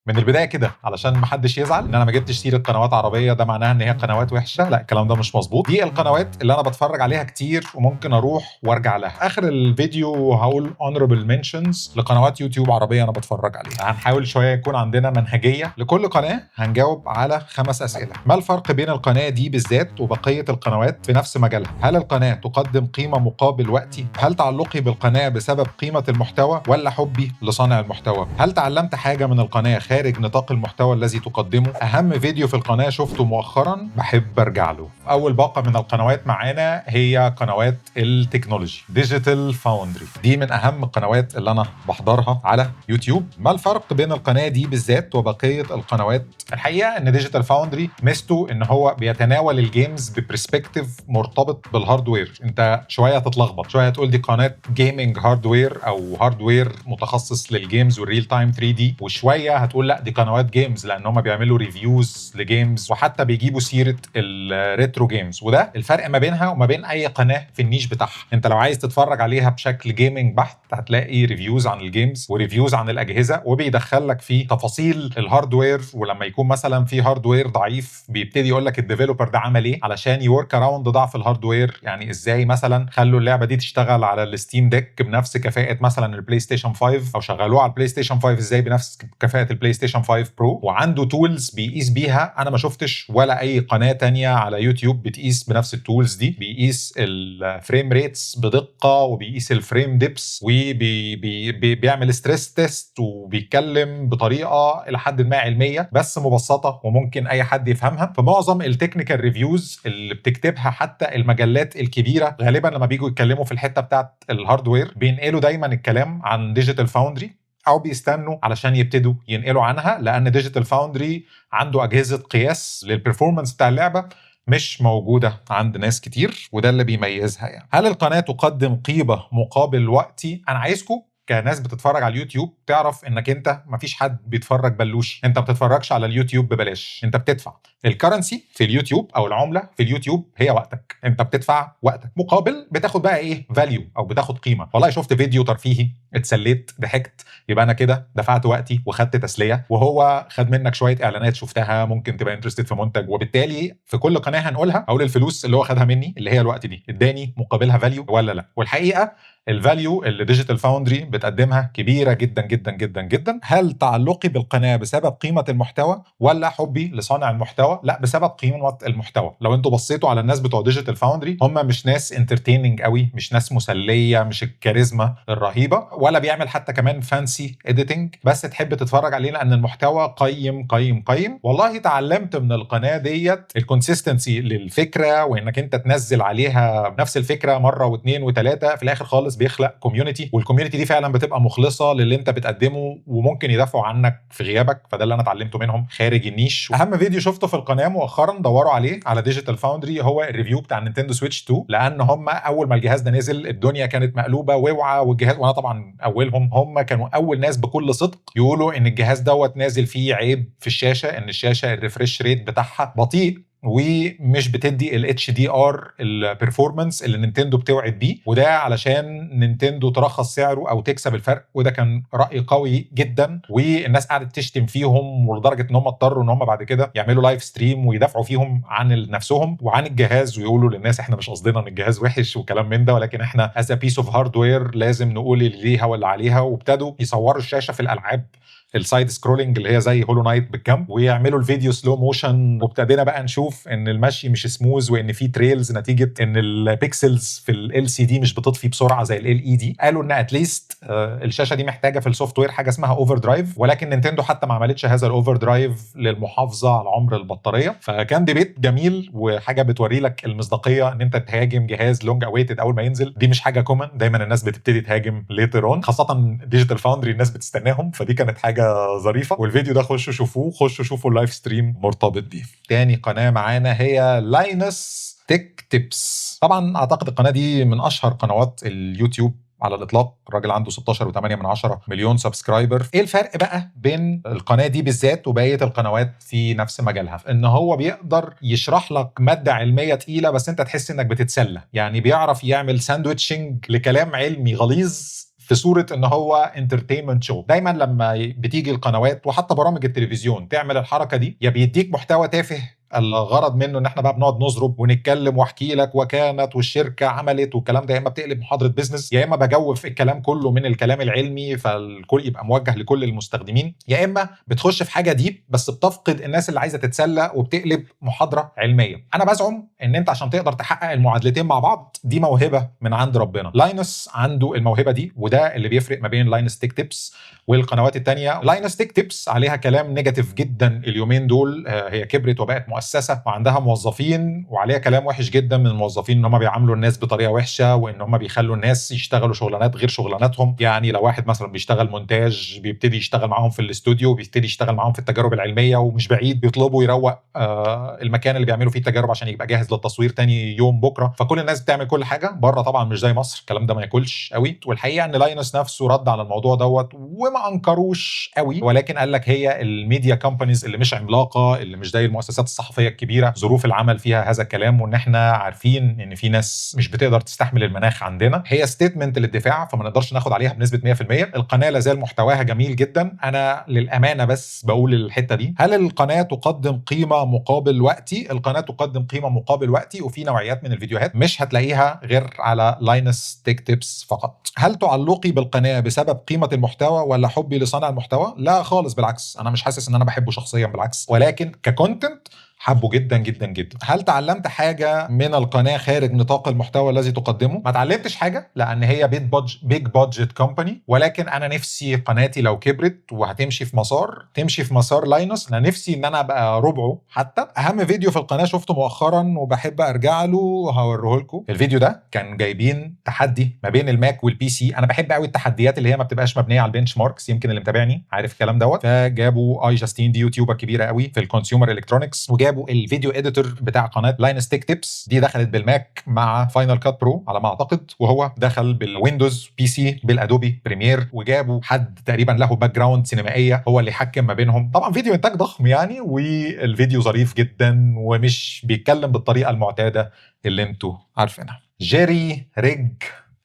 من البدايه كده علشان محدش يزعل ان انا ما جبتش سيره قنوات عربيه ده معناها ان هي قنوات وحشه. لا، الكلام ده مش مظبوط. دي القنوات اللي انا بتفرج عليها كتير وممكن اروح وارجع لها. اخر الفيديو هقول honorable mentions لقنوات يوتيوب عربيه انا بتفرج عليها. هنحاول شويه يكون عندنا منهجيه لكل قناه. هنجاوب على 5 اسئله. ما الفرق بين القناه دي بالذات وبقيه القنوات في نفس مجالها؟ هل القناه تقدم قيمه مقابل وقتي؟ هل تعلقي بالقناه بسبب قيمه المحتوى ولا حبي لصانع المحتوى؟ هل تعلمت حاجه من القناه خارج نطاق المحتوى الذي تقدمه؟ اهم فيديو في القناه شفته مؤخرا بحب ارجع له. اول باقه من القنوات معانا هي قنوات التكنولوجي ديجيتال فاوندري. دي من اهم القنوات اللي انا بحضرها على يوتيوب. ما الفرق بين القناه دي بالذات وبقيه القنوات؟ الحقيقه ان ديجيتال فاوندري ميزته ان هو بيتناول الجيمز ببرسبكتيف مرتبط بالهاردوير. انت شويه تتلخبط، شويه تقول دي قناه جيمنج هاردوير او هاردوير متخصص للجيمز والريل تايم 3 دي، وشويه هتقول لا دي قنوات جيمز لان هم بيعملوا ريفيوز لجيمز وحتى بيجيبوا سيره الريترو جيمز. وده الفرق ما بينها وما بين اي قناه في النيش بتاعها. انت لو عايز تتفرج عليها بشكل جيمنج بحت هتلاقي ريفيوز عن الجيمز وريفيوز عن الاجهزه، وبيدخل لك في تفاصيل الهاردوير. ولما يكون مثلا في هاردوير ضعيف بيبتدي يقول لك الديفلوبر ده عمل ايه علشان يورك اراوند ضعف الهاردوير. يعني ازاي مثلا خلوا اللعبه دي تشتغل على الستيم ديك بنفس كفاءه مثلا البلاي ستيشن 5، او شغلوها على البلاي ستيشن 5 ازاي بنفس كفاءه البلاي ستيشن 5 برو. وعنده تولز بيقيس بيها انا ما شفتش ولا اي قناه تانية على يوتيوب بتقيس بنفس التولز دي. بيقيس الفريم ريتس بدقه وبيقيس الفريم ديبس وبيعمل ستريس تيست وبيتكلم بطريقه الى حد ما علميه بس مبسطه وممكن اي حد يفهمها. فمعظم التكنيكال ريفيوز اللي بتكتبها حتى المجلات الكبيره غالبا لما بيجوا يتكلموا في الحته بتاعت الهاردوير بينقلوا دايما الكلام عن ديجيتال فاوندري، او بيستنوا علشان يبتدوا ينقلوا عنها، لان ديجيتال فاوندري عنده اجهزه قياس للبرفورمانس بتاع اللعبه مش موجوده عند ناس كتير، وده اللي بيميزها. يعني هل القناه تقدم قيمه مقابل وقتي؟ انا عايزكم كناس بتتفرج على اليوتيوب تعرف انك انت مفيش حد بيتفرج بلوشي. انت ما بتتفرجش على اليوتيوب ببلاش، انت بتدفع. الكرنسي في اليوتيوب او العمله في اليوتيوب هي وقتك. انت بتدفع وقتك مقابل بتاخد بقى ايه فاليو او بتاخد قيمه. والله شفت فيديو ترفيهي اتسليت ضحكت يبقى انا كده دفعت وقتي وخدت تسليه، وهو خد منك شويه اعلانات شفتها ممكن تبقى انترستد في منتج. وبالتالي في كل قناه هنقولها اقول الفلوس اللي هو خدها مني اللي هي الوقت دي اداني مقابلها فاليو ولا لا. والحقيقه الفاليو اللي ديجيتال فاوندري بتقدمها كبيره جدا جدا جدا جدا. هل تعلقي بالقناه بسبب قيمه المحتوى ولا حبي لصانع المحتوى؟ لا، بسبب قيمه المحتوى. لو انتوا بصيتوا على الناس بتوع ديجيتال فاوندري هم مش ناس انترتيننج قوي، مش ناس مسليه، مش الكاريزما الرهيبه، ولا بيعمل حتى كمان فانسي اديتنج، بس تحب تتفرج عليه لان المحتوى قيم قيم قيم. والله تعلمت من القناه ديت الكونسيستنسي للفكره، وانك انت تنزل عليها نفس الفكره مره واثنين وثلاثه في الاخر خالص بيخلق كوميونتي، والكوميونتي دي فعلا بتبقى مخلصه للي انت بتقدمه وممكن يدافعوا عنك في غيابك. فده اللي انا اتعلمته منهم خارج النيش. اهم فيديو شفته في القناه مؤخرا دوروا عليه على ديجيتال فاوندري هو الريفيو بتاع نينتندو سويتش 2، لان هم اول ما الجهاز ده نزل الدنيا كانت مقلوبه واوعى والجهاز، وانا طبعا اولهم. هم كانوا اول ناس بكل صدق يقولوا ان الجهاز دوت نازل فيه عيب في الشاشه، ان الشاشه الريفريش ريت بتاعها بطيء ومش بتدي ال HDR البرفورمانس اللي نينتندو بتوعد بيه، وده علشان نينتندو ترخص سعره او تكسب الفرق. وده كان رأي قوي جدا، والناس قعدت تشتم فيهم ولدرجه ان هم اضطروا ان هم بعد كده يعملوا لايف ستريم ويدافعوا فيهم عن نفسهم وعن الجهاز، ويقولوا للناس احنا مش قصدنا ان الجهاز وحش وكلام من ده، ولكن احنا as a piece of hardware لازم نقول اللي ليها واللي عليها. وابتدوا يصوروا الشاشه في الالعاب السايد سكرولنج اللي هي زي هولو نايت بالجنب ويعملوا الفيديو سلو موشن، وابتدينا بقى نشوف ان المشي مش سموز وان في تريلز نتيجه ان البيكسلز في ال LCD مش بتطفي بسرعه زي ال LED. قالوا ان اتليست الشاشه دي محتاجه في السوفت وير حاجه اسمها اوفر درايف، ولكن نينتندو حتى ما عملتش هذا الاوفر درايف للمحافظه على عمر البطاريه. فكان ديبيت جميل وحاجه بتوري لك المصداقيه ان انت تهاجم جهاز لونج اويتد اول ما ينزل. دي مش حاجه كومن، دايما الناس بتبتدي تهاجم ليتر اون، خاصه ديجيتال فاوندري الناس بتستناهم. فدي كانت حاجه ظريفه، والفيديو ده خشوا شوفوه، خشوا شوفوا اللايف ستريم مرتبط بيه. تاني قناه معانا هي لاينس تك تيبس. طبعا اعتقد القناه دي من اشهر قنوات اليوتيوب على الاطلاق. الراجل عنده 16.8 مليون سبسكرايبر. ايه الفرق بقى بين القناه دي بالذات وبقيه القنوات في نفس مجالها؟ ان هو بيقدر يشرح لك ماده علميه تقيله بس انت تحس انك بتتسلى. يعني بيعرف يعمل ساندويتشنج لكلام علمي غليظ في في صوره ان هو انترتينمنت شو. دايما لما بتيجي القنوات وحتى برامج التلفزيون تعمل الحركه دي، يا بيديك محتوى تافه الغرض منه ان احنا بقى بنقعد نضرب ونتكلم واحكي لك وكانت والشركه عملت والكلام ده، يا اما بتقلب محاضره بيزنس، يا اما بجوف الكلام كله من الكلام العلمي فالكل يبقى موجه لكل المستخدمين، يا اما بتخش في حاجه ديب بس بتفقد الناس اللي عايزه تتسلى وبتقلب محاضره علميه. انا بزعم ان انت عشان تقدر تحقق المعادلتين مع بعض دي موهبه من عند ربنا. لاينس عنده الموهبه دي، وده اللي بيفرق ما بين لاينس تيك تيبس والقنوات التانية. لاينس تيك تيبس عليها كلام نيجاتيف جدا اليومين دول، هي كبرت وبقت مؤسسه وعندها موظفين، وعليها كلام وحش جدا من الموظفين ان هم بيعاملوا الناس بطريقه وحشه، وان هم بيخلوا الناس يشتغلوا شغلانات غير شغلاناتهم. يعني لو واحد مثلا بيشتغل مونتاج بيبتدي يشتغل معاهم في الاستوديو، بيبتدي يشتغل معاهم في التجارب العلميه، ومش بعيد بيطلبوا يروق المكان اللي بيعملوا فيه التجارب عشان يبقى جاهز للتصوير تاني يوم بكره. فكل الناس بتعمل كل حاجه بره، طبعا مش زي مصر الكلام ده ما ياكلش قوي. والحقيقه ان لاينس نفسه رد على الموضوع دوت وما انكروش قوي، ولكن قال لك هي الميديا كومبانيز اللي مش عملاقه، اللي مش زي المؤسسات الصحفيه الكبيره، ظروف العمل فيها هذا الكلام، وان احنا عارفين ان في ناس مش بتقدر تستحمل المناخ عندنا. هي ستيتمنت للدفاع فما نقدرش ناخد عليها بنسبه 100%. القناه لازال محتواها جميل جدا. انا للامانه بس بقول الحته دي، هل القناه تقدم قيمه مقابل وقتي؟ القناه تقدم قيمه مقابل وقتي، وفي نوعيات من الفيديوهات مش هتلاقيها غير على لاينس تيك تيبس فقط. هل تعلقي بالقناه بسبب قيمه المحتوى ولا حبي لصانع المحتوى؟ لا خالص، بالعكس انا مش حاسس ان انا بحبه شخصيا، بالعكس، ولكن ككونتنت حبه جدا جدا جدا. هل تعلمت حاجه من القناه خارج نطاق المحتوى الذي تقدمه؟ ما اتعلمتش حاجه، لان هي بيج بادجت كومباني، ولكن انا نفسي قناتي لو كبرت وهتمشي في مسار، تمشي في مسار لاينس. انا نفسي ان انا ابقى ربعه حتى. اهم فيديو في القناه شفته مؤخرا وبحب ارجع له هوريه لكم. الفيديو ده كان جايبين تحدي ما بين الماك والبي سي. انا بحب قوي التحديات اللي هي ما بتبقاش مبنيه على البنش ماركس، يمكن اللي متابعني عارف الكلام دوت. فجابوا اي جاستين، دي يوتيوبر كبيره قوي في الكونسيومر الكترونكس، وجابوا الفيديو اديتور بتاع قناه لاينس تيك تيبس. دي دخلت بالماك مع فاينل كات برو على ما اعتقد، وهو دخل بالويندوز بي سي بالادوبي بريمير، وجابوا حد تقريبا له باك جراوند سينمائيه هو اللي يحكم ما بينهم. طبعا فيديو انتاج ضخم يعني، والفيديو ظريف جدا ومش بيتكلم بالطريقه المعتاده اللي انتوا عارفينها. جيري ريج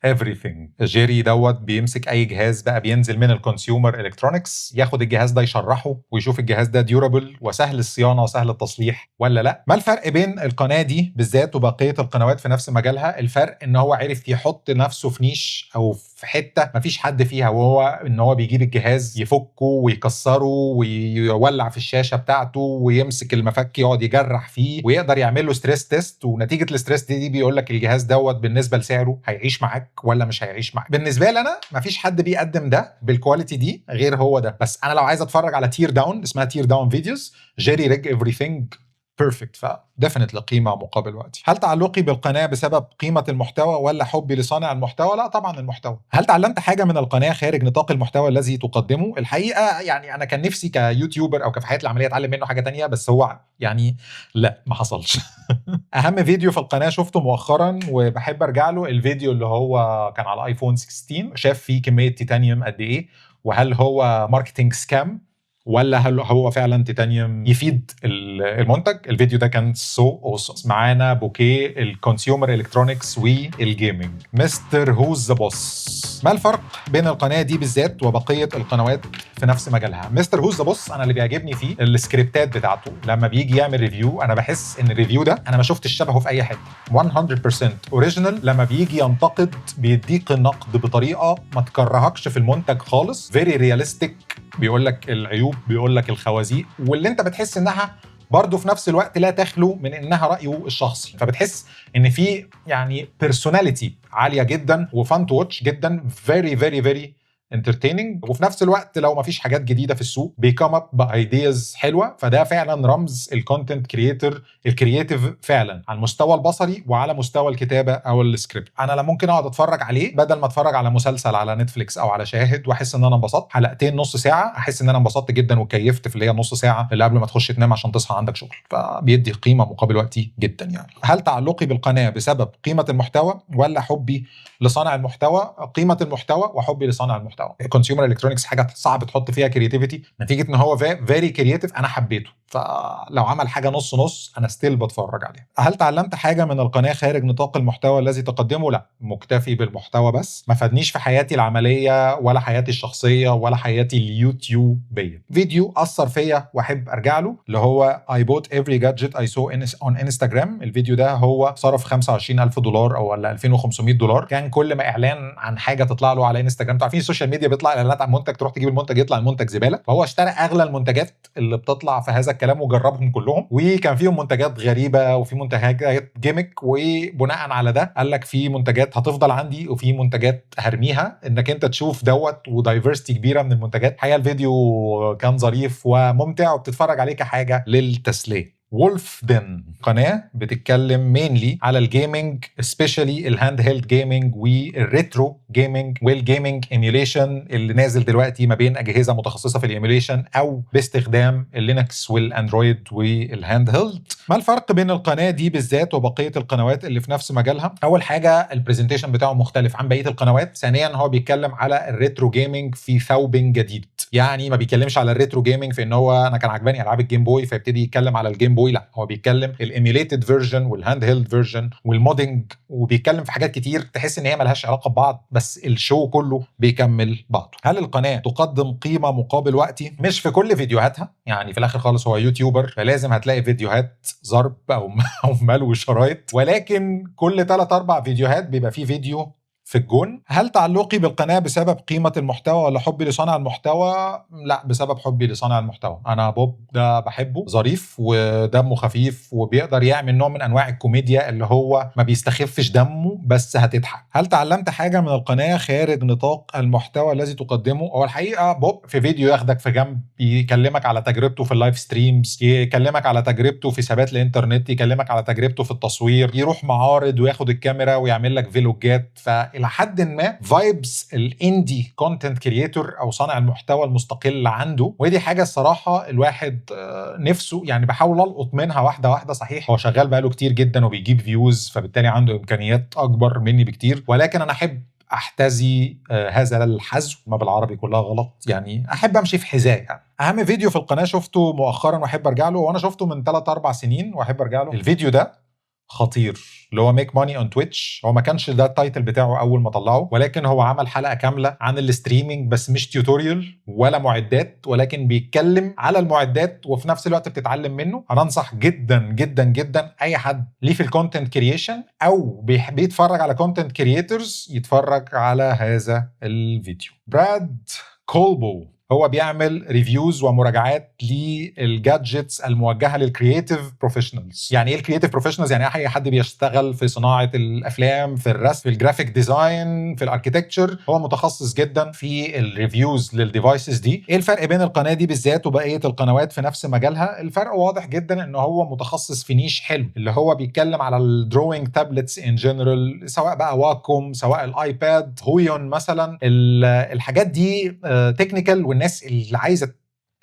everything. جيري دوت بيمسك اي جهاز بقى بينزل من الكونسيومر الكترونكس، ياخد الجهاز ده يشرحه ويشوف الجهاز ده ديورابل وسهل الصيانه وسهل التصليح ولا لا. ما الفرق بين القناه دي بالذات وبقيه القنوات في نفس مجالها؟ الفرق ان هو عرف يحط نفسه في نيش او في حته مفيش حد فيها، وهو ان هو بيجيب الجهاز يفكه ويكسره ويولع في الشاشه بتاعته ويمسك المفك يقعد يجرح فيه ويقدر يعمل له ستريس تيست، ونتيجه الستريس دي بيقول لك الجهاز دوت بالنسبه لسعره هيعيش معاك ولا مش هيعيش معاك. بالنسبه لي انا مفيش حد بيقدم ده بالكواليتي دي غير هو ده. بس انا لو عايز اتفرج على تير داون، اسمها تير داون فيديوز، جيري ريج everything بيرفكت، فديفنتلي قيمه مقابل وقتي. هل تعلقي بالقناه بسبب قيمه المحتوى ولا حبي لصانع المحتوى؟ لا طبعا المحتوى. هل تعلمت حاجه من القناه خارج نطاق المحتوى الذي تقدمه؟ الحقيقه يعني انا كان نفسي كيوتيوبر او كفي حياتي العمليه اتعلم منه حاجه تانية، بس هو يعني لا ما حصلش. اهم فيديو في القناه شفته مؤخرا وبحب ارجع له، الفيديو اللي هو كان على ايفون 16 شاف فيه كميه تيتانيوم قد ايه، وهل هو ماركتنج سكام ولا هل هو فعلا تيتانيوم يفيد المنتج. الفيديو ده كان سو اوسم. معانا بوكيه الكونسيومر الكترونكس والجيمنج. مستر هوز ذا بوس. ما الفرق بين القناه دي بالذات وبقيه القنوات في نفس مجالها؟ مستر هوز ذا بوس انا اللي بيعجبني فيه السكريبتات بتاعته. لما بيجي يعمل ريفيو انا بحس ان الريفيو ده انا ما شفتش شبهه في اي حته، 100% اوريجينال. لما بيجي ينتقد بيديك النقد بطريقه ما تكرهكش في المنتج خالص، فيري رياليستيك، بيقول لك العيوب بيقول لك الخوازيق، واللي انت بتحس انها برضه في نفس الوقت لا تخلو من انها رايه الشخصي. فبتحس ان في يعني بيرسوناليتي عاليه جدا وفان تو واتش جدا، فيري انترتيننج. وفي نفس الوقت لو ما فيش حاجات جديده في السوق بيكم اب بايدياز حلوه، فده فعلا رمز الكونتنت كرييتور الكرييتيف فعلا على المستوى البصري وعلى مستوى الكتابه او السكريبت. انا لا ممكن اقعد اتفرج عليه بدل ما اتفرج على مسلسل على نتفليكس او على شاهد واحس ان انا انبسطت، حلقتين نص ساعه احس ان انا انبسطت جدا وكيفت في اللي هي نص ساعه اللي قبل ما تخش تنام عشان تصحى عندك شغل، فبيدي قيمه مقابل وقتي جدا يعني. هل تعلقي بالقناه بسبب قيمه المحتوى ولا حبي لصانع المحتوى؟ قيمه المحتوى وحبي لصانع المحتوى. كونسيومر الكترونكس حاجه صعب تحط فيها كرياتيفيتي، نتيجه ان هو فيري كرياتيف انا حبيته. فلو عمل حاجه نص نص انا ستيل بتفرج عليها. هل تعلمت حاجه من القناه خارج نطاق المحتوى الذي تقدمه؟ لا، مكتفي بالمحتوى بس، ما فادنيش في حياتي العمليه ولا حياتي الشخصيه ولا حياتي اليوتيوبيه. فيديو اثر فيا واحب ارجع له اللي هو I bought every gadget I saw on Instagram. الفيديو ده هو صرف $25,000 او ولا $2,500. كان كل ما اعلان عن حاجه تطلع له على انستجرام، انتوا عارفين السوشيال ميديا بيطلع اعلانات عن منتج، تروح تجيب المنتج يطلع المنتج زباله، فهو اشترى اغلى المنتجات اللي بتطلع في هذا الكلام وجربهم كلهم، وكان فيهم منتجات غريبه وفي منتجات جيمك، وبناء على ده قال لك في منتجات هتفضل عندي وفي منتجات هرميها، انك انت تشوف دوت ودايفرستي كبيره من المنتجات. الحقيقه الفيديو كان ظريف وممتع وبتتفرج عليه كحاجه للتسليه. وولف دن قناه بتتكلم مينلي على الجيمنج، سبيشالي الهاند هيلد جيمنج والريترو جيمنج والجيمنج ايميوليشن اللي نازل دلوقتي ما بين اجهزه متخصصه في الايميوليشن او باستخدام اللينكس والاندرويد والهاند هيلد. ما الفرق بين القناه دي بالذات وبقيه القنوات اللي في نفس مجالها؟ اول حاجه البرزنتيشن بتاعه مختلف عن بقيه القنوات. ثانيا هو بيتكلم على الريترو جيمنج في ثوب جديد، يعني ما بيتكلمش على الريترو جيمنج في ان هو انا كان عجباني العاب الجيم بوي فيبتدي يتكلم على الجيم بوي، لا هو بيتكلم الايميوليتد فيرجن والهاند هيلد فيرجن والمودنج، وبيتكلم في حاجات كتير تحس ان هي ملهاش علاقه ببعض بس الشو كله بيكمل بعضه. هل القناه تقدم قيمه مقابل وقتي؟ مش في كل فيديوهاتها، يعني في الاخر خالص هو يوتيوبر فلازم هتلاقي فيديوهات ضرب او ملو شرايط، ولكن كل 3-4 فيديوهات بيبقى فيه فيديو في الجون. هل تعلقي بالقناة بسبب قيمة المحتوى ولا حبي لصانع المحتوى؟ لا، بسبب حبي لصانع المحتوى. أنا بوب ده بحبه، ظريف ودمه خفيف وبيقدر يعمل نوع من أنواع الكوميديا اللي هو ما بيستخفش دمه بس هتضحك. هل تعلمت حاجة من القناة خارج نطاق المحتوى الذي تقدمه؟ هو الحقيقة بوب في فيديو ياخدك في جنب يكلمك على تجربته في اللايف ستريمز، يكلمك على تجربته في ثبات الانترنت، يكلمك على تجربته في التصوير، يروح معارض وياخد الكاميرا ويعمل لك فيلوجات. الى حد ما فايبس الاندي كونتنت كرييتور او صانع المحتوى المستقل عنده، ودي حاجه الصراحه الواحد نفسه يعني بحاول القط منها واحده واحده. صحيح هو شغال بقاله كتير جدا وبيجيب فيوز فبالتالي عنده امكانيات اكبر مني بكتير، ولكن انا احب احتذي هذا الحذو، ما بالعربي كلها غلط، يعني احب امشي في حذاء. يعني اهم فيديو في القناه شفته مؤخرا واحب ارجع له، وانا شفته من 3-4 سنين واحب ارجع له. الفيديو ده خطير اللي هو ميك ماني اون تويتش. هو ما كانش ده التايتل بتاعه اول ما طلعه، ولكن هو عمل حلقه كامله عن الستريمينج بس مش تيوتوريال ولا معدات، ولكن بيتكلم على المعدات وفي نفس الوقت بتتعلم منه. انا انصح جدا جدا جدا اي حد ليه في الكونتنت كرييشن او بيتفرج على كونتنت كرييتورز يتفرج على هذا الفيديو. براد كولبو هو بيعمل ريفيوز ومراجعات للجادجتس الموجهه للكرييتيف بروفيشنالز. يعني ايه الكرييتيف بروفيشنالز؟ يعني اي حد بيشتغل في صناعه الافلام، في الرسم، في الجرافيك ديزاين، في الاركيتكتشر، هو متخصص جدا في الريفيوز للديفايسز دي. ايه الفرق بين القناه دي بالذات وبقيه القنوات في نفس مجالها؟ الفرق واضح جدا ان هو متخصص في نيش حلو، اللي هو بيتكلم على الدروينج تابلتس ان جنرال، سواء بقى واكوم، سواء الايباد، هويون مثلا. الحاجات دي تكنيكال، الناس اللي عايزه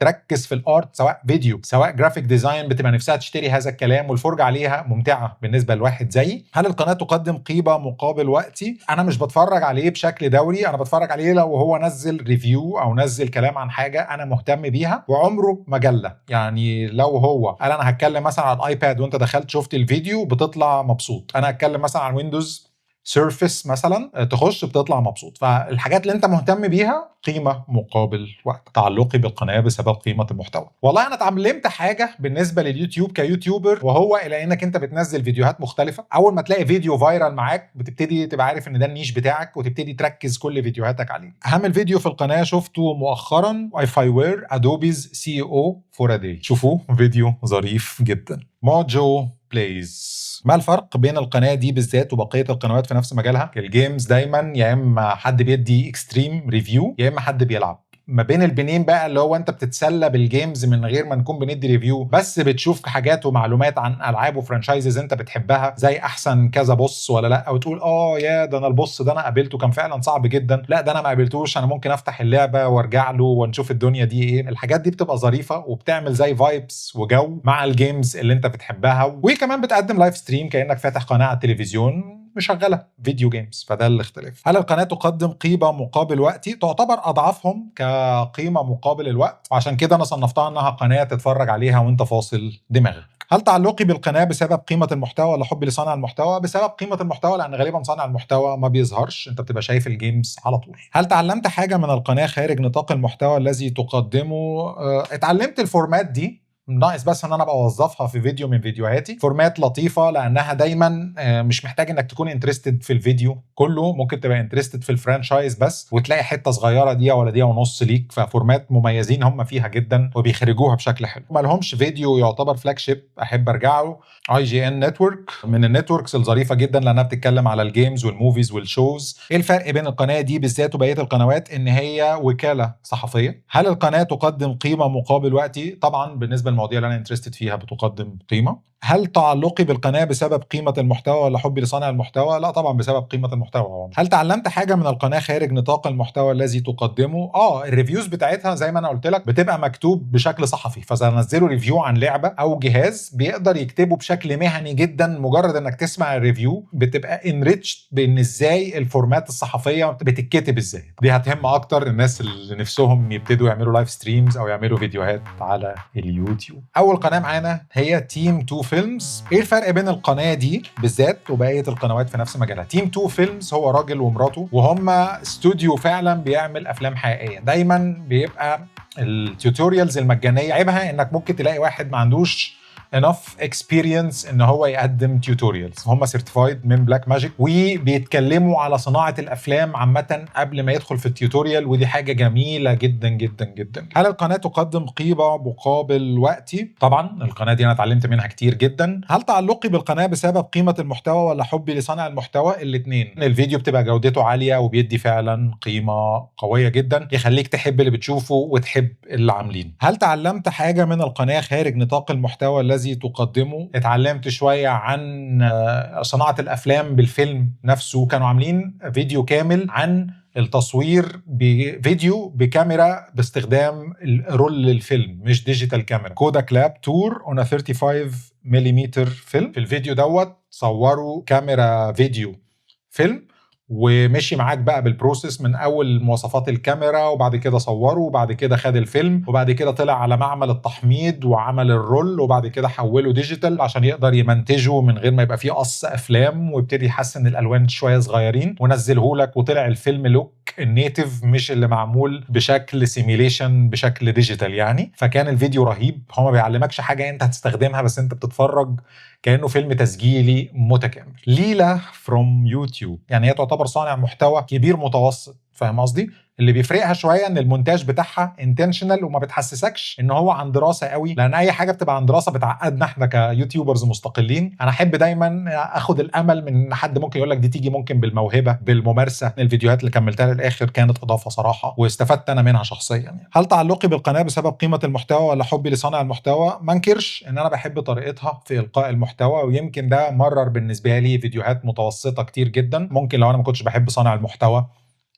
تركز في الارت سواء فيديو سواء جرافيك ديزاين بتبقى نفسها تشتري هذا الكلام، والفرجه عليها ممتعه بالنسبه لواحد زيي. هل القناه تقدم قيمه مقابل وقتي؟ انا مش بتفرج عليه بشكل دوري، انا بتفرج عليه لو هو نزل ريفيو او نزل كلام عن حاجه انا مهتم بيها، وعمره مجله. يعني لو هو قال انا هتكلم مثلا على الايباد وانت دخلت شفت الفيديو بتطلع مبسوط، انا هتكلم مثلا عن ويندوز سيرفيس مثلا تخش بتطلع مبسوط. فالحاجات اللي انت مهتم بيها قيمه مقابل وقت. تعلقي بالقناه بسبب قيمه المحتوى. والله انا اتعلمت حاجه بالنسبه لليوتيوب كيوتيوبر، وهو الى انك انت بتنزل فيديوهات مختلفه. اول ما تلاقي فيديو فايرال معاك بتبتدي تبقى عارف ان ده النيش بتاعك وتبتدي تركز كل فيديوهاتك عليه. اهم فيديو في القناه شفته مؤخرا If I were Adobe's CEO for a day. شوفوه فيديو ظريف جدا. موجو بلايز. ما الفرق بين القناه دي بالذات وبقيه القنوات في نفس مجالها؟ الجيمز دايما يا اما حد بيدي اكستريم ريفيو يا اما حد بيلعب. ما بين البنين بقى اللي هو انت بتتسلى بالجيمز من غير ما نكون بندي ريفيو، بس بتشوف حاجات ومعلومات عن العاب وفرانشايزز انت بتحبها، زي احسن كذا بوس ولا لا، او تقول يا ده انا البوس ده انا قابلته كان فعلا صعب جدا، لا ده انا ما قابلتوش، انا ممكن افتح اللعبه وارجع له ونشوف الدنيا دي ايه. الحاجات دي بتبقى ظريفه وبتعمل زي فايبس وجو مع الجيمز اللي انت بتحبها، وكمان بتقدم لايف ستريم كانك فاتح قناه على التلفزيون. مشغله فيديو جيمز، فده الاختلاف. هل القناه تقدم قيمه مقابل وقتي؟ تعتبر اضعافهم كقيمه مقابل الوقت، وعشان كده انا صنفتها انها قناه تتفرج عليها وانت فاصل دماغك. هل تعلقي بالقناه بسبب قيمه المحتوى ولا حبي لصانع المحتوى؟ بسبب قيمه المحتوى، لان غالبا صانع المحتوى ما بيظهرش، انت بتبقى شايف الجيمز على طول. هل تعلمت حاجه من القناه خارج نطاق المحتوى الذي تقدمه؟ اتعلمت الفورمات دي، ناقص بس ان انا ابقى اوظفها في فيديو من فيديوهاتي. فورمات لطيفه لانها دايما مش محتاج انك تكون انترستد في الفيديو كله، ممكن تبقى انترستد في الفرانشايز بس وتلاقي حته صغيره دقيقه ولا دقيقه ونص ليك. ففورمات مميزين هم فيها جدا وبيخرجوها بشكل حلو. ما لهمش فيديو يعتبر فلاج شيب احب ارجع له. IGN نتورك من النتوركس الظريفه جدا لانها بتتكلم على الجيمز والموفيز والشوز. ايه الفرق بين القناه دي بالذات وبقيه القنوات؟ ان هي وكاله صحفيه. هل القناه تقدم قيمه مقابل وقتي؟ طبعا بالنسبه للمواضيع اللي انا انترستد فيها بتقدم قيمه. هل تعلقي بالقناه بسبب قيمه المحتوى ولا حبي لصانع المحتوى؟ لا طبعا بسبب قيمه المحتوى. هل تعلمت حاجه من القناه خارج نطاق المحتوى الذي تقدمه؟ الريفيوز بتاعتها زي ما انا قلت لك بتبقى مكتوب بشكل صحفي، فاذا نزلوا ريفيو عن لعبه او جهاز بيقدر يكتبه بشكل مهني جدا. مجرد انك تسمع الريفيو بتبقى انريتشد بان ازاي الفورمات الصحفيه بتتكتب ازاي. دي هتهم اكتر الناس اللي نفسهم يبتدوا يعملوا لايف ستريمز او يعملوا فيديوهات على اليوتيوب. اول قناه معانا هي تيم 2 فيلمز. ايه الفرق بين القناه دي بالذات وبقيه القنوات في نفس مجالها؟ تيم 2 فيلمز هو راجل ومراته وهم استوديو فعلا بيعمل افلام حقيقيه. دايما بيبقى التيوتوريالز المجانيه عيبها انك ممكن تلاقي واحد ما عندوش enough experience ان هو يقدم tutorials. هم certified من بلاك ماجيك وبيتكلموا على صناعة الافلام عامة قبل ما يدخل في التيوتوريال، ودي حاجة جميلة جدا جدا جدا. هل القناة تقدم قيمة مقابل وقتي؟ طبعا القناة دي انا اتعلمت منها كتير جدا. هل تعلقي بالقناة بسبب قيمة المحتوى ولا حبي لصانع المحتوى؟ الاثنين. الفيديو بتبقى جودته عالية وبيدي فعلا قيمة قوية جدا يخليك تحب اللي بتشوفه وتحب اللي عاملينه. هل تعلمت حاجة من القناة خارج نطاق المحتوى الذي تقدمه؟ اتعلمت شوية عن صناعة الأفلام بالفيلم نفسه. كانوا عاملين فيديو كامل عن التصوير بفيديو بكاميرا باستخدام رول الفيلم مش ديجيتال كاميرا. كوداك لاب تور اون 35 ملم فيلم. في الفيديو دوت صوروا كاميرا فيديو فيلم ومشي معاك بقى بالبروسيس من اول مواصفات الكاميرا، وبعد كده صوره، وبعد كده خد الفيلم، وبعد كده طلع على معمل التحميض وعمل الرول، وبعد كده حوله ديجيتال عشان يقدر يمنتجه من غير ما يبقى فيه قص افلام، ويبتدي يحسن الالوان شويه صغيرين ونزله لك، وطلع الفيلم لوك النيتيف مش اللي معمول بشكل سيميليشن بشكل ديجيتال يعني. فكان الفيديو رهيب. هو ما بيعلمكش حاجه انت هتستخدمها، بس انت بتتفرج كأنه فيلم تسجيلي متكامل. ليلى فروم يوتيوب، يعني هي تعتبر صانع محتوى كبير متوسط، فاهم قصدي؟ اللي بيفرقها شويه ان المونتاج بتاعها انتشنال وما بتحسسكش ان هو عن دراسه قوي، لان اي حاجه بتبقى عن دراسه بتعقدنا احنا كيوتيوبرز مستقلين. انا احب دايما اخد الامل من حد ممكن يقول لك دي تيجي ممكن بالموهبه بالممارسه. الفيديوهات اللي كملتها للاخر كانت اضافه صراحه واستفدت انا منها شخصيا يعني. هل تعلقي بالقناه بسبب قيمه المحتوى ولا حبي لصانع المحتوى؟ ما انكرش ان انا بحب طريقتها في القاء المحتوى، ويمكن ده مرر بالنسبه لي فيديوهات متوسطه كتير جدا ممكن لو انا ما كنتش بحب صانع المحتوى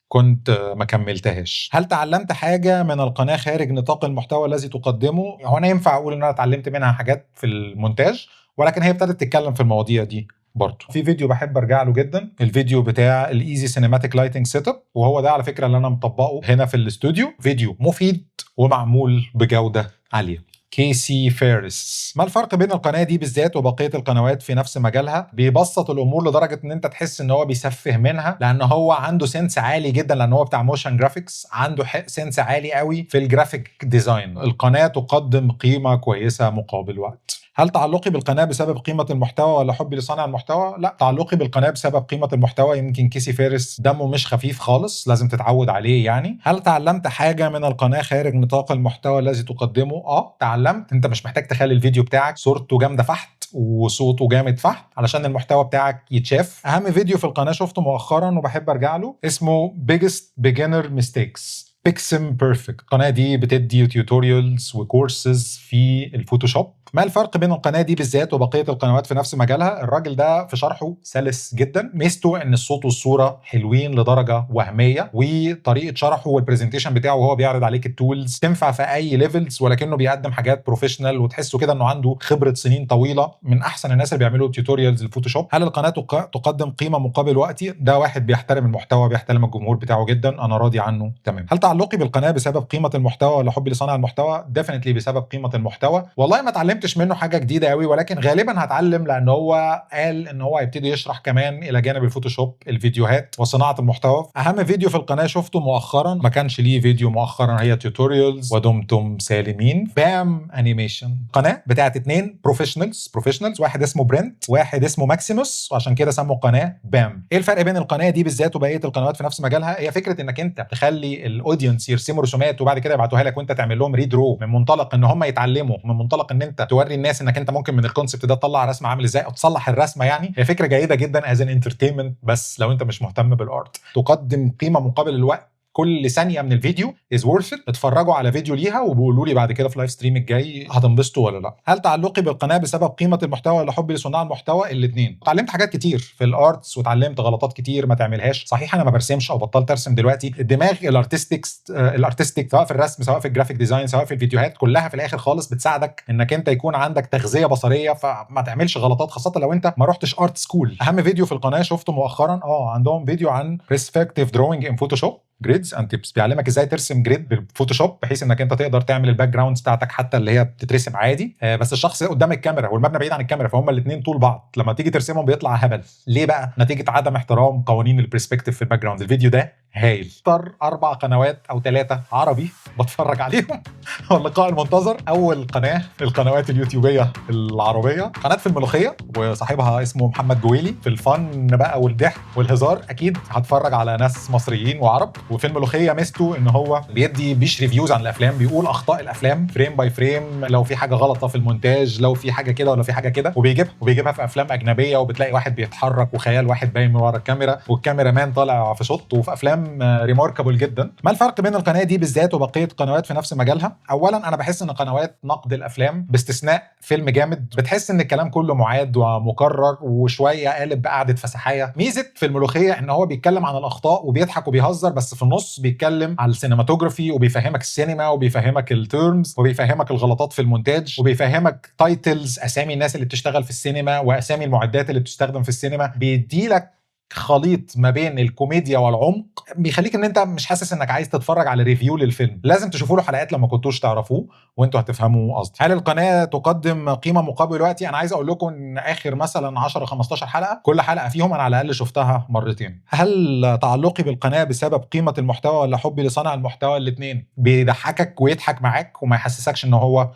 كنت ما كملتهاش. هل تعلمت حاجة من القناة خارج نطاق المحتوى الذي تقدمه؟ هو أنا ينفع أقول إن أنا اتعلمت منها حاجات في المونتاج، ولكن هي ابتدت تتكلم في المواضيع دي برضه. في فيديو بحب ارجع له جدا، الفيديو بتاع الايزي سينماتيك لايتنج سيت اب، وهو ده على فكرة اللي أنا مطبقه هنا في الاستوديو. فيديو مفيد ومعمول بجودة عالية. كيسي فيرس. ما الفرق بين القناة دي بالذات وبقية القنوات في نفس مجالها؟ بيبسط الأمور لدرجة إن أنت تحس إن هو بيسفه منها، لأن هو عنده سنس عالي جدا، لأن هو بتاع موشن جرافيكس، عنده سنس عالي قوي في الجرافيك ديزاين. القناة تقدم قيمة كويسة مقابل وقت. هل تعلقي بالقناة بسبب قيمة المحتوى ولا حبي لصانع المحتوى؟ لا، تعلقي بالقناة بسبب قيمة المحتوى. يمكن كيسي فيرس دمه مش خفيف خالص، لازم تتعود عليه يعني. هل تعلمت حاجة من القناة خارج نطاق المحتوى الذي تقدمه؟ تعلمت. انت مش محتاج تخلي الفيديو بتاعك صورته جامدة فحت وصوته جامد فحت علشان المحتوى بتاعك يتشاف. اهم فيديو في القناة شفته مؤخرا وبحب ارجع له اسمه Biggest Beginner Mistakes. بيكسم بيرفكت. القناه دي بتدي توتوريالز وكورسز في الفوتوشوب. ما الفرق بين القناه دي بالذات وبقيه القنوات في نفس مجالها؟ الراجل ده في شرحه سلس جدا، ميزته ان الصوت والصوره حلوين لدرجه وهميه، وطريقه شرحه والبرزنتيشن بتاعه وهو بيعرض عليك التولز تنفع في اي ليفلز، ولكنه بيقدم حاجات بروفيشنال وتحسه كده انه عنده خبره سنين طويله، من احسن الناس اللي بيعملوا توتوريالز الفوتوشوب. هل القناه تقدم قيمه مقابل وقتي؟ ده واحد بيحترم المحتوى، بيحترم الجمهور بتاعه جدا، انا راضي عنه تمام. هل تعلقي بالقناه بسبب قيمه المحتوى ولا حبي لصانع المحتوى؟ ديفينتلي بسبب قيمه المحتوى. والله ما اتعلمتش منه حاجه جديده قوي، ولكن غالبا هتعلم، لان هو قال ان هو هيبتدي يشرح كمان الى جانب الفوتوشوب الفيديوهات وصناعه المحتوى. اهم فيديو في القناه شفته مؤخرا، ما كانش ليه فيديو مؤخرا، هي توتوريالز ودمتم سالمين. بام انيميشن، قناه بتاعت 2 بروفيشنالز، واحد اسمه برنت واحد اسمه ماكسيموس، وعشان كده سموا القناه بام. ايه الفرق بين القناه دي بالذات وبقيه القنوات في نفس مجالها؟ هي فكره انك انت تخلي الاودينس يرسموا رسومات وبعد كده يبعتوها لك وانت تعمل لهم ريد رو، من منطلق ان هم يتعلموا، من منطلق ان انت توري الناس انك انت ممكن من الكونسبت ده تطلع رسمه عامل ازاي او تصلح الرسمه. يعني هي فكره جيده جدا از ان انترتينمنت، بس لو انت مش مهتم بالارت. تقدم قيمه مقابل الوقت، كل ثانيه من الفيديو از worth it. اتفرجوا على فيديو ليها وبيقولوا لي بعد كده في اللايف ستريم الجاي هتنبسطوا ولا لا. هل تعلقي بالقناه بسبب قيمه المحتوى ولا حبي لصناع المحتوى؟ الاثنين. اتعلمت حاجات كتير في الارتس واتعلمت غلطات كتير ما تعملهاش. صحيح انا ما برسمش او بطلت ارسم دلوقتي، الدماغ الارتستيك سواء في الرسم سواء في الجرافيك ديزاين سواء في الفيديوهات، كلها في الاخر خالص بتساعدك انك انت يكون عندك تغذيه بصريه، فما تعملش غلطات خاصه لو انت ما رحتش ارت سكول. اهم فيديو في القناه شفته مؤخرا عندهم فيديو عن برسبكتيف دروينج ان فوتوشوب، جريدز اند تيبس، بيعلمك ازاي ترسم جريد بالفوتوشوب بحيث انك انت تقدر تعمل الباك جراوندز بتاعتك حتى اللي هي بتترسم عادي، بس الشخص قدام الكاميرا والمبنى بعيد عن الكاميرا، فهم الاثنين طول بعض، لما تيجي ترسمهم بيطلع هبل. ليه بقى؟ نتيجه عدم احترام قوانين البرسبكتيف في الباك جراوند. الفيديو ده هايل. اختار 4 قنوات او 3 عربي بتفرج عليهم. واللقاء المنتظر. اول قناه في القنوات اليوتيوبيه العربيه، قناه في الملوخيه وصاحبها اسمه محمد جويلي. في الفن بقى والضحك والهزار اكيد هتفرج على ناس مصريين وعرب. وفي الملوخيه ميزته ان هو بيش ريفيوز عن الافلام، بيقول اخطاء الافلام فريم باي فريم، لو في حاجه غلطه في المونتاج، لو في حاجه كده ولا في حاجه كده، وبيجيبها في افلام اجنبيه، وبتلاقي واحد بيتحرك وخيال واحد باين من ورا الكاميرا والكاميرا مان طالع في شوت، وفي افلام ريماركابل جدا. ما الفرق بين القناه دي بالذات وبقيه قنوات في نفس مجالها؟ اولا انا بحس ان قنوات نقد الافلام باستثناء فيلم جامد بتحس ان الكلام كله معاد ومكرر وشويه قالب بقعده فسحايه. ميزه في الملوخيه ان هو بيتكلم عن الاخطاء وبيضحك وبيهزر، بس في النص بيتكلم على السينماتوجرافي وبيفهمك السينما وبيفهمك التيرمز وبيفهمك الغلطات في المونتاج وبيفهمك تايتلز، اسامي الناس اللي بتشتغل في السينما واسامي المعدات اللي بتستخدم في السينما. بيديلك خليط ما بين الكوميديا والعمق، بيخليك ان انت مش حاسس انك عايز تتفرج على ريفيو للفيلم. لازم تشوفوا له حلقات لما كنتوش تعرفوه وانتوا هتفهموا قصدي. هل القناه تقدم قيمه مقابل وقتي؟ انا عايز اقول لكم ان اخر مثلا 10 15 حلقه كل حلقه فيهم انا على الاقل شفتها مرتين. هل تعلقي بالقناه بسبب قيمه المحتوى ولا حبي لصانع المحتوى؟ الاثنين. بيضحكك ويضحك معاك وما يحسسكش ان هو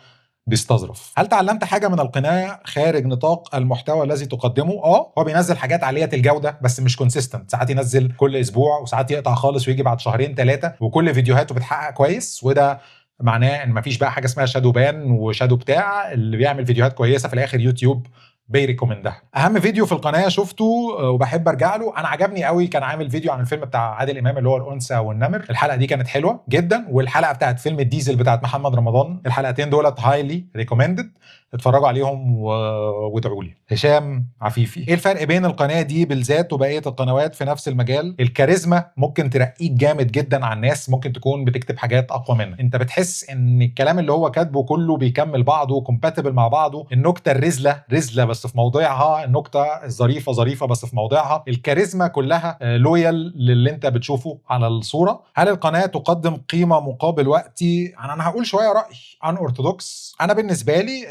بيستظرف. هل تعلمت حاجه من القناه خارج نطاق المحتوى الذي تقدمه؟ هو بينزل حاجات عاليه الجوده بس مش كونسيستنت، ساعات ينزل كل اسبوع وساعات يقطع خالص ويجي بعد 2 3 وكل فيديوهاته بتحقق كويس، وده معناه ان مفيش بقى حاجه اسمها شادو بان وشادو بتاع. اللي بيعمل فيديوهات كويسه في الاخر يوتيوب بيريكومندها. اهم فيديو في القناه شفته وبحب ارجع له، انا عجبني قوي، كان عامل فيديو عن الفيلم بتاع عادل امام اللي هو الانثى والنمر. الحلقه دي كانت حلوه جدا، والحلقه بتاعت فيلم الديزل بتاعت محمد رمضان، الحلقتين دولت هايلي ريكومندد، اتفرجوا عليهم وادعوا لي. هشام عفيفي. ايه الفرق بين القناه دي بالذات وبقيه القنوات في نفس المجال؟ الكاريزما ممكن ترقيك جامد جدا على الناس، ممكن تكون بتكتب حاجات اقوى منك، انت بتحس ان الكلام اللي هو كاتبه كله بيكمل بعضه كومباتبل مع بعضه. النكته الرزله رزله بس في موضعها، النكته الظريفه ظريفه بس في موضعها، الكاريزما كلها لويال للي انت بتشوفه على الصوره. هل القناه تقدم قيمه مقابل وقتي؟ انا هقول شويه راي عن اورثودوكس. انا بالنسبه لي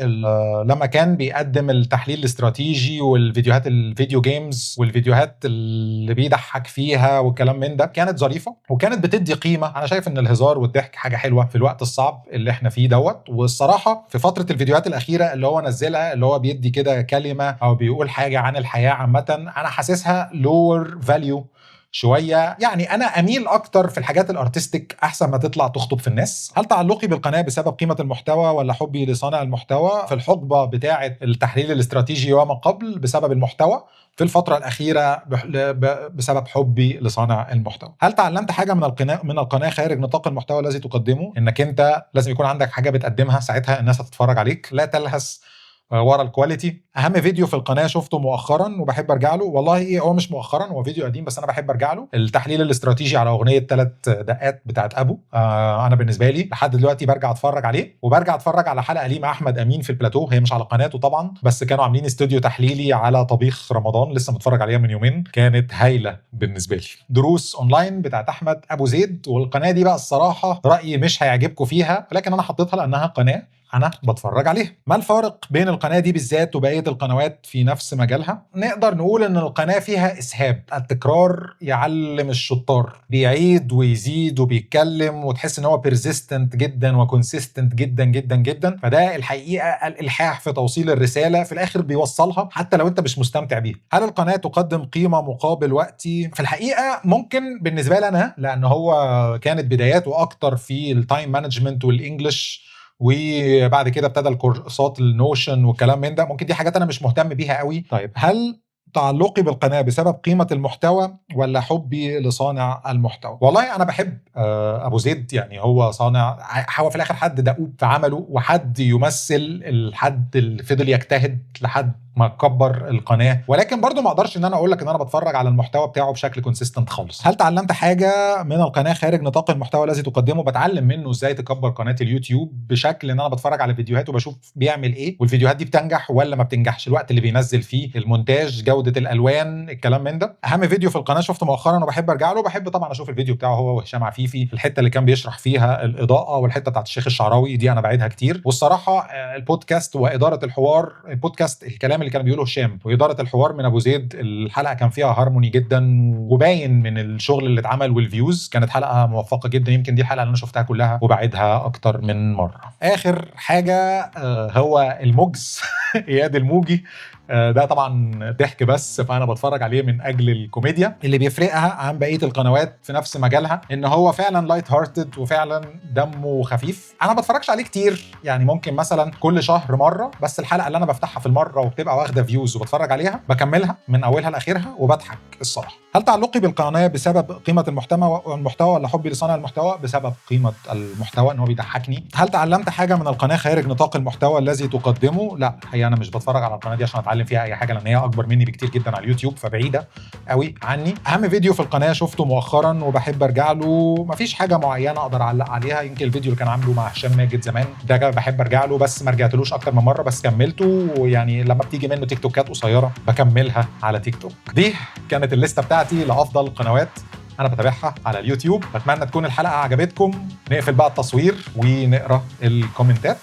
لما كان بيقدم التحليل الاستراتيجي والفيديوهات الفيديو جيمز والفيديوهات اللي بيضحك فيها والكلام من ده، كانت ظريفه وكانت بتدي قيمه. انا شايف ان الهزار والضحك حاجه حلوه في الوقت الصعب اللي احنا فيه دوت. والصراحه في فتره الفيديوهات الاخيره اللي هو نزلها، اللي هو بيدي كده كلمه او بيقول حاجه عن الحياه عامه، انا حاسسها لور فاليو شويه، يعني انا اميل اكتر في الحاجات الارتستيك احسن ما تطلع تخطب في الناس. هل تعلقي بالقناه بسبب قيمه المحتوى ولا حبي لصانع المحتوى؟ في الحقبه بتاعه التحليل الاستراتيجي وما قبل بسبب المحتوى، في الفترة الأخيرة بسبب حبي لصانع المحتوى. هل تعلمت حاجة من القناة خارج نطاق المحتوى الذي تقدمه؟ إنك أنت لازم يكون عندك حاجة بتقدمها، ساعتها الناس هتتفرج عليك. لا تلهث ورا الكواليتي. اهم فيديو في القناه شفته مؤخرا وبحب ارجع له، والله هو مش مؤخرا، هو فيديو قديم بس انا بحب ارجع له، التحليل الاستراتيجي على اغنيه 3 دقات بتاعت ابو. انا بالنسبه لي لحد دلوقتي برجع اتفرج عليه، وبرجع اتفرج على حلقه ليه مع احمد امين في البلاتو، هي مش على قناته طبعا بس كانوا عاملين استوديو تحليلي على طبيخ رمضان، لسه متفرج عليها من يومين، كانت هايله بالنسبه لي. دروس اونلاين بتاعت احمد ابو زيد، والقناه دي بقى الصراحه رايي مش هيعجبكم فيها، لكن انا حطيتها لانها قناه انا بتفرج عليها. ما الفارق بين القناه دي بالذات وبقيه القنوات في نفس مجالها؟ نقدر نقول ان القناه فيها اسهاب، التكرار يعلم الشطار، بيعيد ويزيد وبيتكلم وتحس ان هو بيرزيستنت جدا وكونسيستنت جدا جدا جدا. فده الحقيقه الالحاح في توصيل الرساله، في الاخر بيوصلها حتى لو انت مش مستمتع بيها. هل القناه تقدم قيمه مقابل وقتي؟ في الحقيقه ممكن بالنسبه لي انا، لان هو كانت بداياته اكتر في التايم مانجمنت والانجليش، وبعد كده ابتدى الكورسات النوشن والكلام من ده، ممكن دي حاجات انا مش مهتم بيها قوي. طيب هل تعلقي بالقناه بسبب قيمه المحتوى ولا حبي لصانع المحتوى؟ والله انا بحب ابو زيد، يعني هو صانع، هو في الاخر حد دؤوب في عمله وحد يمثل الحد اللي فضل يجتهد لحد ما كبر القناه، ولكن برضو ما اقدرش ان انا اقول لك ان انا بتفرج على المحتوى بتاعه بشكل كونسيستنت خالص. هل تعلمت حاجه من القناه خارج نطاق المحتوى الذي تقدمه؟ بتعلم منه ازاي تكبر قناه اليوتيوب بشكل ان انا بتفرج على فيديوهات وبشوف بيعمل ايه، والفيديوهات دي بتنجح ولا ما بتنجحش، الوقت اللي بينزل فيه، المونتاج، جوده الالوان، الكلام من ده. اهم فيديو في القناه شفته مؤخرا وبحب ارجع له، بحب طبعا اشوف الفيديو بتاعه هو وهشام عفيفي، الحته اللي كان بيشرح فيها الاضاءه والحته بتاعت الشيخ الشعراوي دي انا بعيدها كتير. والصراحه البودكاست واداره الحوار، البودكاست الكلام اللي كان بيقوله هشام واداره الحوار من ابو زيد، الحلقه كان فيها هارموني جدا وباين من الشغل اللي اتعمل والفيوز، كانت حلقه موفقه جدا، يمكن دي الحلقه اللي انا شفتها كلها وبعيدها اكتر من مره. اخر حاجه هو الموجز اياد الموجي، ده طبعا ضحك بس، فانا بتفرج عليه من اجل الكوميديا. اللي بيفرقها عن بقيه القنوات في نفس مجالها ان هو فعلا لايت هارتد وفعلا دمه خفيف. انا ما بتفرجش عليه كتير، يعني ممكن مثلا كل شهر مره، بس الحلقه اللي انا بفتحها في المره وبتبقى واخده فيوز وبتفرج عليها بكملها من اولها لاخرها وبضحك الصراحه. هل تعلقي بالقناه بسبب قيمه المحتوى ولا حبي لصانع المحتوى؟ بسبب قيمه المحتوى، ان هو بيضحكني. هل تعلمت حاجه من القناه خارج نطاق المحتوى الذي تقدمه؟ لا، هي انا مش بتفرج على القناه دي عشان اتعلم فيها اي حاجه، لان هي اكبر مني بكتير جدا على اليوتيوب، فبعيده قوي عني. اهم فيديو في القناه شفته مؤخرا وبحب ارجع له، مفيش حاجه معينه اقدر اعلق عليها، يمكن الفيديو اللي كان عامله مع هشام ماجد زمان ده بحب ارجع له، بس ما رجعتلوش اكتر من مره، بس كملته، ويعني لما بتيجي منه تيك توكات قصيره بكملها على تيك توك. دي كانت الليسته بتاعتي لافضل قنوات انا بتابعها على اليوتيوب. بتمنى تكون الحلقه عجبتكم. نقفل بقى التصوير ونقرا الكومنتات.